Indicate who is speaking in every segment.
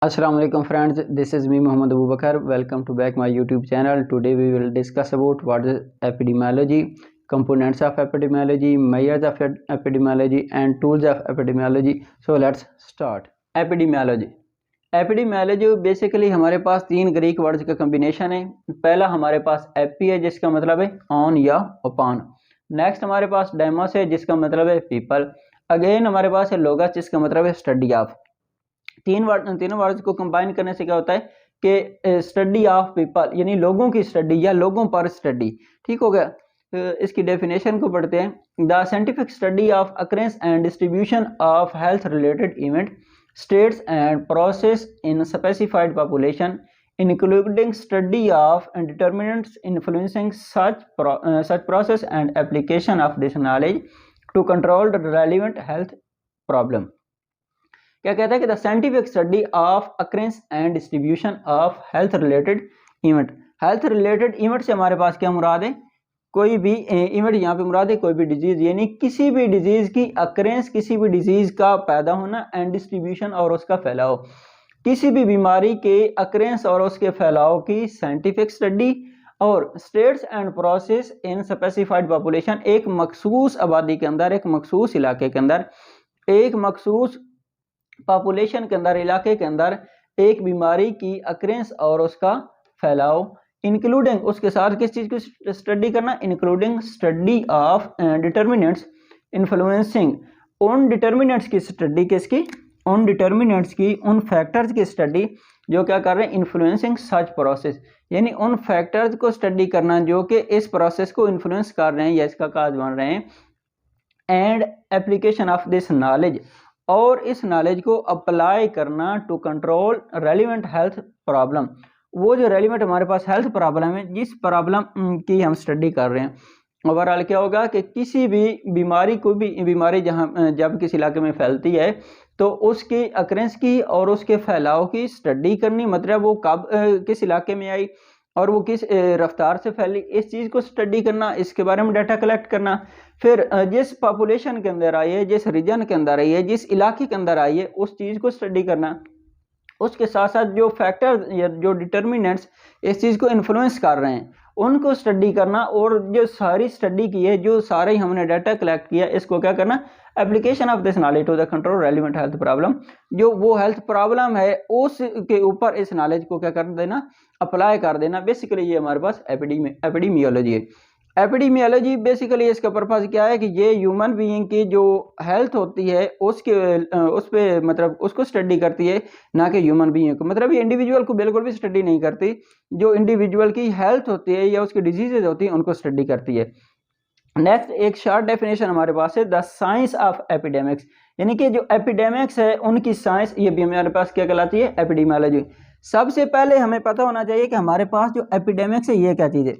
Speaker 1: Assalamu alaikum friends, this is me Muhammad Abu Bakar. Welcome to back my YouTube channel. Today we will discuss about what is epidemiology, components of epidemiology, measures of epidemiology and tools of epidemiology. So let's start. Epidemiology. Epidemiology basically हमारे पास तीन Greek words का combination है। पहला हमारे पास AP है जिसका मतलब है ऑन या अपॉन। नेक्स्ट हमारे पास डेमोस है जिसका मतलब है पीपल। अगेन हमारे पास है लोगस जिसका मतलब है स्टडी ऑफ। तीनों वर्ड्स को कंबाइन करने से क्या होता है कि स्टडी ऑफ पीपल यानी लोगों की स्टडी या लोगों पर स्टडी। ठीक हो गया। इसकी डेफिनेशन को पढ़ते हैं। The scientific study of occurrence and distribution of health related event states and process in specified population, including study of determinants influencing such process and application of this knowledge to control the relevant health problem. क्या कहता है कि the scientific study of occurrence and distribution of health related event. Health related event से हमारे पास क्या मुराद है? कोई भी इवेंट यहाँ पे मुराद है कोई भी डिजीज यानी किसी भी डिजीज की अकरेंस, किसी भी डिजीज का पैदा होना एंड डिस्ट्रीब्यूशन और उसका फैलाव। किसी भी बीमारी के अकरेंस और उसके फैलाव की साइंटिफिक स्टडी और states and process in specified population, एक मखसूस आबादी के अंदर, एक मखसूस इलाके के अंदर, एक मखसूस पॉपुलेशन के अंदर, इलाके के अंदर एक बीमारी की अकरेंस और उसका फैलाव, इंक्लूडिंग उसके साथ किस चीज की स्टडी करना, including study of determinants influencing, उन डिटर्मिनेंट्स की स्टडी, किसकी? उन डिटर्मिनेंट्स की, उन फैक्टर्स की स्टडी जो क्या कर रहे हैं, इन्फ्लुएंसिंग सच प्रोसेस, यानी उन फैक्टर्स को स्टडी करना जो कि इस प्रोसेस को इन्फ्लुएंस कर रहे हैं या इसका काज बन रहे हैं, and application of this knowledge, और इस नॉलेज को अप्लाई करना to control relevant health problem. वो जो रेलिवेंट हमारे पास हेल्थ प्रॉब्लम है, जिस प्रॉब्लम की हम स्टडी कर रहे हैं, ओवरऑल क्या होगा कि किसी भी बीमारी, कोई भी बीमारी जब किसी इलाके में फैलती है तो उसकी अकरेंस की और उसके फैलाव की स्टडी करनी, मतलब वो कब किस इलाके में आई और वो किस रफ्तार से फैली, इस चीज़ को स्टडी करना, इसके बारे में डाटा कलेक्ट करना। फिर जिस पॉपुलेशन के अंदर आई है, जिस रीजन के अंदर आई है, जिस इलाके के अंदर आई है, उस चीज़ को स्टडी करना। उसके साथ साथ जो फैक्टर या जो डिटर्मिनेंट्स इस चीज़ को इन्फ्लुएंस कर रहे हैं उनको स्टडी करना, और जो सारी स्टडी की है, जो सारे हमने डाटा कलेक्ट किया, इसको क्या करना, application of this knowledge to the control relevant health problem, जो वो हेल्थ प्रॉब्लम है उसके ऊपर इस नॉलेज को क्या कर देना, अप्लाई कर देना। बेसिकली ये हमारे पास एपिडेमियोलॉजी है। एपिडेमियोलॉजी बेसिकली इसका पर्पस क्या है कि ये ह्यूमन बीइंग की जो हेल्थ होती है उसके उस पे मतलब उसको स्टडी करती है, ना कि ह्यूमन बीइंग को, मतलब ये इंडिविजुअल को बिल्कुल भी स्टडी नहीं करती। जो इंडिविजुअल की हेल्थ होती है या उसकी डिजीजेज होती है उनको स्टडी करती है। नेक्स्ट एक शॉर्ट डेफिनेशन हमारे पास है, द साइंस ऑफ एपिडेमिक्स, यानी कि जो एपिडेमिक्स है उनकी साइंस, ये भी हमारे पास क्या कहलाती है, एपिडेमियोलॉजी। सबसे पहले हमें पता होना चाहिए कि हमारे पास जो एपिडेमिक्स है ये क्या चीज़ है।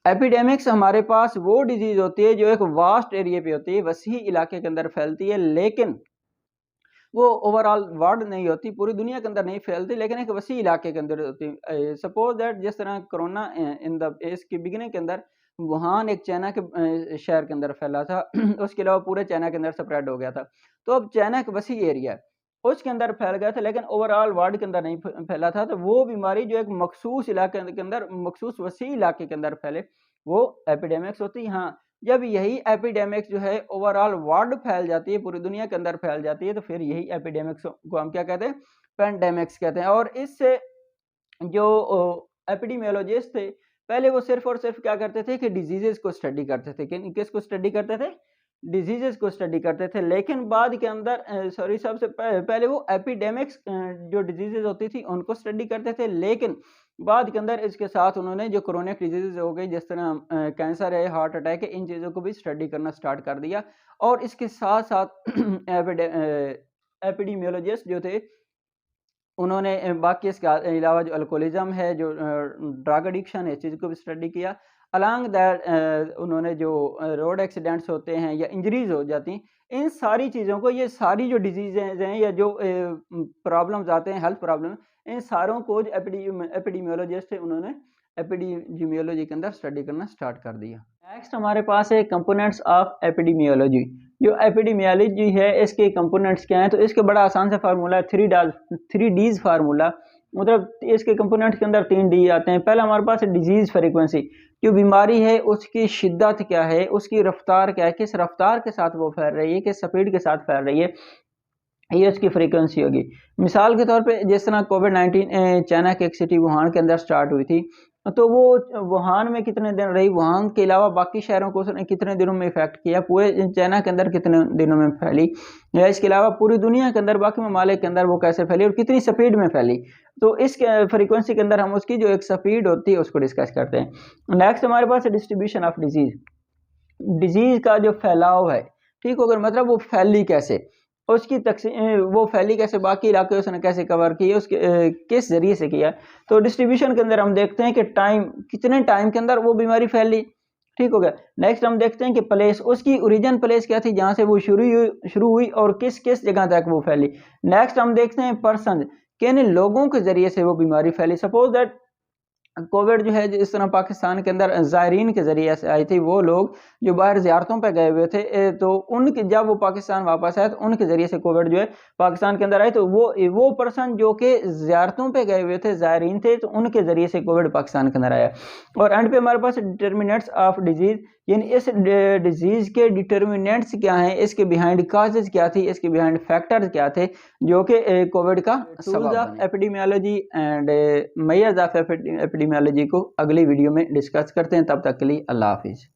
Speaker 1: एपिडेमिक्स हमारे पास वो डिजीज होती है जो एक वास्ट एरिया पे होती है, वसी इलाके के अंदर फैलती है, लेकिन वो ओवरऑल वर्ल्ड नहीं होती, पूरी दुनिया के अंदर नहीं फैलती, लेकिन एक वसी इलाके के अंदर होती है। सपोज दैट जिस तरह कोरोना इन द इसकी बिगिनिंग के अंदर वुहान एक चाइना के शहर के अंदर फैला था उसके अलावा पूरे चाइना के अंदर स्प्रेड हो गया था। तो अब चाइना एक वसी एरिया है, उसके अंदर फैल गया था, लेकिन ओवरऑल वर्ल्ड के अंदर नहीं फैला था। तो वो बीमारी जो एक मखसूस इलाके के अंदर, मखसूस वसी इलाके के अंदर फैले, वो एपिडेमिक्स होती है। हाँ, जब यही एपिडेमिक्स जो है ओवरऑल वर्ल्ड फैल जाती है, पूरी दुनिया के अंदर फैल जाती है, तो फिर यही एपिडेमिक्स को हम क्या कहते हैं, पेंडेमिक्स कहते हैं। और इससे जो एपिडेमियोलॉजिस्ट थे पहले वो सिर्फ और सिर्फ क्या करते थे कि डिजीजेस को स्टडी करते थे, किसको स्टडी करते थे, डिजीजेस को स्टडी करते थे। लेकिन बाद के अंदर सबसे पहले वो एपिडेमिक्स जो डिजीजेस होती थी उनको स्टडी करते थे, लेकिन बाद के अंदर इसके साथ उन्होंने जो क्रोनिक डिजीजेज हो गई, जिस तरह कैंसर है, हार्ट अटैक है, इन चीज़ों को भी स्टडी करना स्टार्ट कर दिया। और इसके साथ साथ एपिडेमियोलॉजिस्ट जो थे उन्होंने बाकी इसके अलावा जो अल्कोहलिज्म है, जो ड्रग एडिक्शन है, इस चीज़ को भी स्टडी किया। अलॉन्ग दैट उन्होंने जो रोड एक्सीडेंट्स होते हैं या इंजरीज हो जाती हैं, इन सारी चीज़ों को, ये सारी जो डिजीज़ेज हैं या जो प्रॉब्लम्स आते हैं, हेल्थ प्रॉब्लम, इन सारों को जो एपिडेमियोलॉजिस्ट है उन्होंने एपिडेमियोलॉजी के अंदर स्टडी करना स्टार्ट कर दिया। नेक्स्ट हमारे पास है कंपोनेंट्स ऑफ एपिडेमियोलॉजी। जो एपिडेमियोलॉजी है इसके कंपोनेंट्स क्या हैं, तो इसके बड़ा आसान सा फार्मूला है 3Ds फार्मूला। मतलब इसके कंपोनेंट्स के अंदर 3D आते हैं। पहला हमारे पास डिजीज फ्रीक्वेंसी, जो बीमारी है उसकी शिद्दत क्या है, उसकी रफ्तार क्या है, किस रफ्तार के साथ वो फैल रही है, किस स्पीड के साथ फैल रही है, ये उसकी फ्रीक्वेंसी होगी। मिसाल के तौर पे जिस तरह कोविड-19 चाइना के एक सिटी वुहान के अंदर स्टार्ट हुई थी, तो वो वुहान में कितने दिन रही, वुहान के अलावा बाकी शहरों को उसने कितने दिनों में इफेक्ट किया, पूरे चाइना के अंदर कितने दिनों में फैली, या इसके अलावा पूरी दुनिया के अंदर बाकी ममालिक के अंदर वो कैसे फैली और कितनी स्पीड में फैली। तो इस फ्रीक्वेंसी के अंदर हम उसकी जो एक स्पीड होती है उसको डिस्कस करते हैं। नेक्स्ट हमारे पास डिस्ट्रीब्यूशन ऑफ डिजीज, डिजीज का जो फैलाव है, ठीक हो गया, मतलब वो फैली कैसे, उसकी वो फैली कैसे, बाकी इलाके उसने कैसे कवर किए, उसके किस जरिए से किया। तो डिस्ट्रीब्यूशन के अंदर हम देखते हैं कि टाइम, कितने टाइम के अंदर वो बीमारी फैली, ठीक हो गया। नेक्स्ट हम देखते हैं कि प्लेस, उसकी ओरिजिन प्लेस क्या थी जहां से वो शुरू हुई और किस किस जगह तक वो फैली। नेक्स्ट हम देखते हैं पर्सन, किन लोगों के जरिए से वो बीमारी फैली। सपोज दैट कोविड जो है जिस तरह पाकिस्तान के अंदर ज़ायरीन के ज़रिए से आई थी, वो लोग जो बाहर ज़ियारतों पे गए हुए थे, तो उनके जब वो पाकिस्तान वापस आए तो उनके ज़रिए से कोविड जो है पाकिस्तान के अंदर आई। तो वो पर्सन जो कि ज़ियारतों पे गए हुए थे, ज़ायरीन थे, तो उनके ज़रिए से कोविड पाकिस्तान के अंदर आया। और एंड पे हमारे पास डिटर्मिनेंट्स ऑफ डिजीज़, यानी इस डिजीज़ के डिटर्मिनेंट्स क्या हैं, इसके बिहाइंड काजेज क्या थी, इसके बिहाइंड फैक्टर्स क्या थे जो कि कोविड का tools of epidemiology and measures of epidemiology को अगली वीडियो में डिस्कस करते हैं। तब तक के लिए अल्लाह हाफिज़।